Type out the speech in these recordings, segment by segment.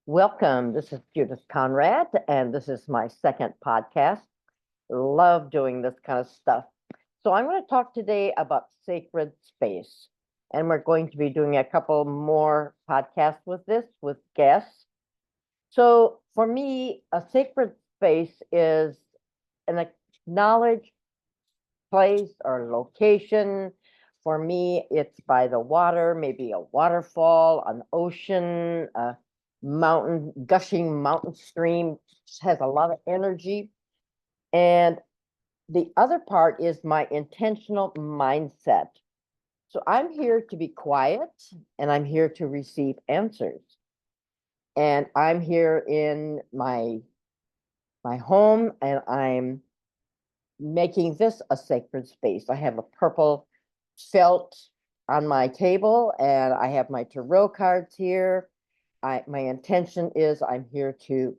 Welcome. This is Judith Conrad, and this is my second podcast. Love doing this kind of stuff. So, I'm going to talk today about sacred space, and we're going to be doing a couple more podcasts with this with guests. So, for me, a sacred space is an acknowledged place or location. For me, it's by the water, maybe a waterfall, an ocean, a mountain, gushing mountain stream, just has a lot of energy. And the other part is my intentional mindset. So I'm here to be quiet and I'm here to receive answers. And I'm here in my home and I'm making this a sacred space. I have a purple felt on my table and I have my tarot cards here. My intention is I'm here to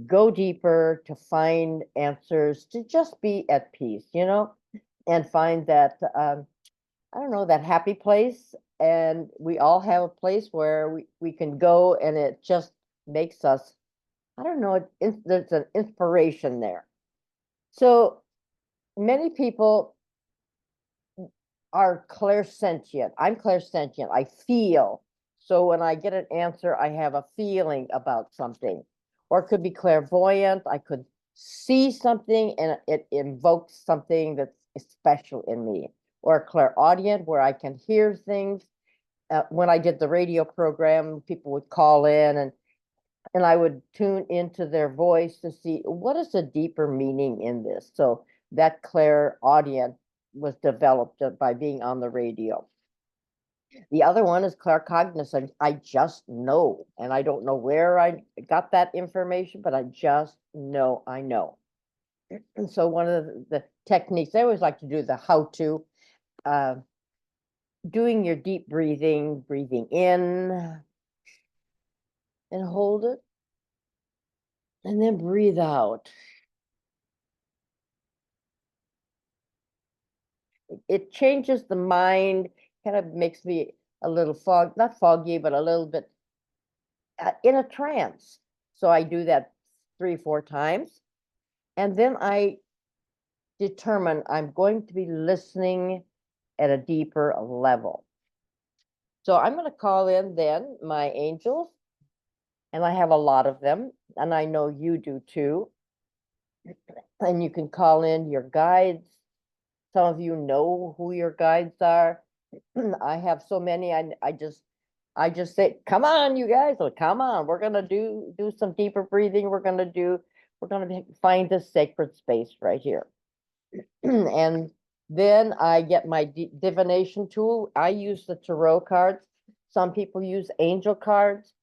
go deeper, to find answers, to just be at peace, and find that, I don't know, that happy place. And we all have a place where we can go and it just makes us, I don't know, there's an inspiration there. So many people are clairsentient. I'm clairsentient. I feel. So when I get an answer, I have a feeling about something. Or it could be clairvoyant. I could see something and it invokes something that's special in me. Or clairaudient, where I can hear things. When I did the radio program, people would call in and I would tune into their voice to see what is the deeper meaning in this. So that clairaudient was developed by being on the radio. The other one is claircognizance. I just know, and I don't know where I got that information, but I just know I know. And so one of the techniques I always like to do the how-to, uh, doing your deep breathing in and hold it, and then breathe out. It changes the mind, kind of makes me a little not foggy, but a little bit in a trance. So I do that 3 or 4 times. And then I determine I'm going to be listening at a deeper level. So I'm going to call in then my angels, and I have a lot of them, and I know you do too. And you can call in your guides. Some of you know who your guides are. I have so many. I just say, come on, you guys, come on. We're gonna do some deeper breathing. We're gonna find this sacred space right here. And then I get my divination tool. I use the tarot cards. Some people use angel cards.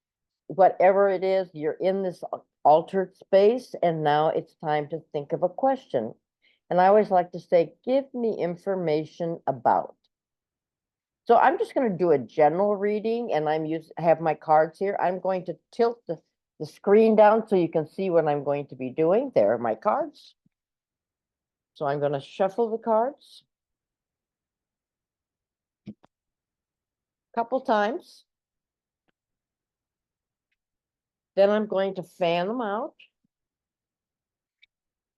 Whatever it is, you're in this altered space, and now it's time to think of a question. And I always like to say, give me information about. So I'm just going to do a general reading, and have my cards here. I'm going to tilt the screen down so you can see what I'm going to be doing. There are my cards. So I'm going to shuffle the cards a couple times. Then I'm going to fan them out.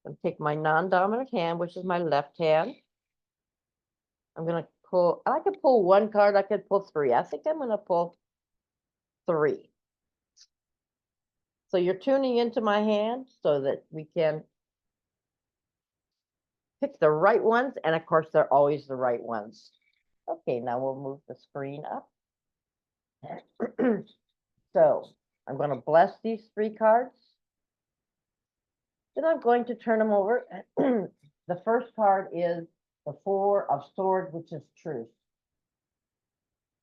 I'm take my non-dominant hand, which is my left hand. I'm going to I could pull one card, I could pull three. I think I'm going to pull three. So you're tuning into my hand so that we can pick the right ones. And of course, they're always the right ones. Okay, now we'll move the screen up. So I'm going to bless these three cards. Then I'm going to turn them over. The first card is the Four of Swords, which is truth.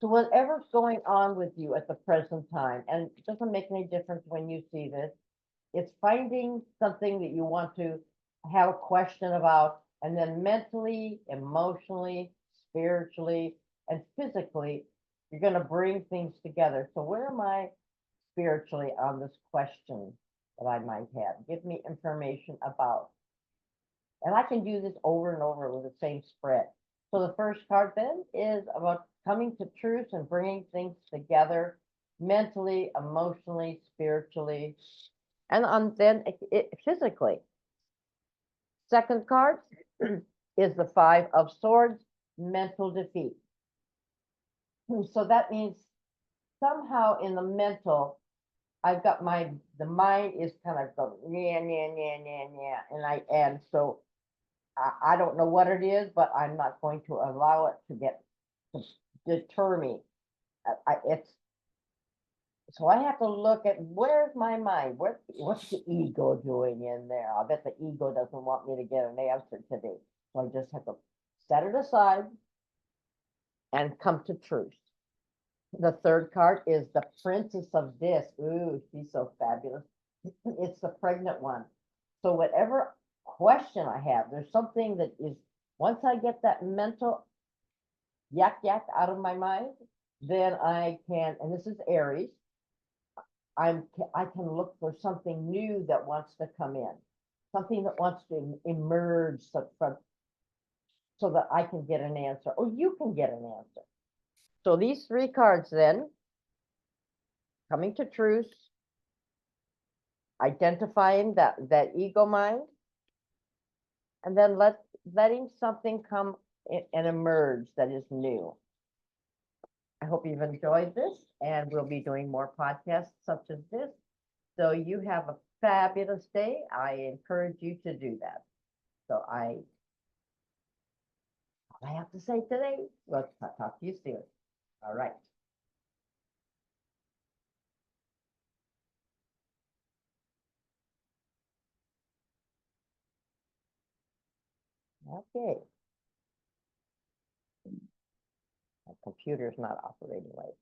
So whatever's going on with you at the present time, and it doesn't make any difference when you see this, it's finding something that you want to have a question about, and then mentally, emotionally, spiritually, and physically, you're going to bring things together. So where am I spiritually on this question that I might have? Give me information about. And I can do this over and over with the same spread. So the first card then is about coming to truth and bringing things together. mentally, emotionally, spiritually, and then physically. Second card is the Five of Swords, mental defeat. So that means somehow in the mental, I've got the mind is kind of going, yeah, yeah, yeah, yeah, yeah. And so I don't know what it is, but I'm not going to allow it to deter me. It's so I have to look at where's my mind? What's the ego doing in there? I bet the ego doesn't want me to get an answer today. So I just have to set it aside and come to truth. The third card is the Princess of This. Ooh, she's so fabulous. It's the pregnant one. So whatever question I have, there's something that is, once I get that mental yak yak out of my mind, then I can, and this is Aries, I can look for something new that wants to come in, something that wants to emerge so that I can get an answer, or you can get an answer. So these three cards then, coming to truth, identifying that ego mind, and then letting something come and emerge that is new. I hope you've enjoyed this, and we'll be doing more podcasts such as this. So you have a fabulous day. I encourage you to do that. So all I have to say today. Let's talk to you soon. All right. Okay. My computer's not operating right.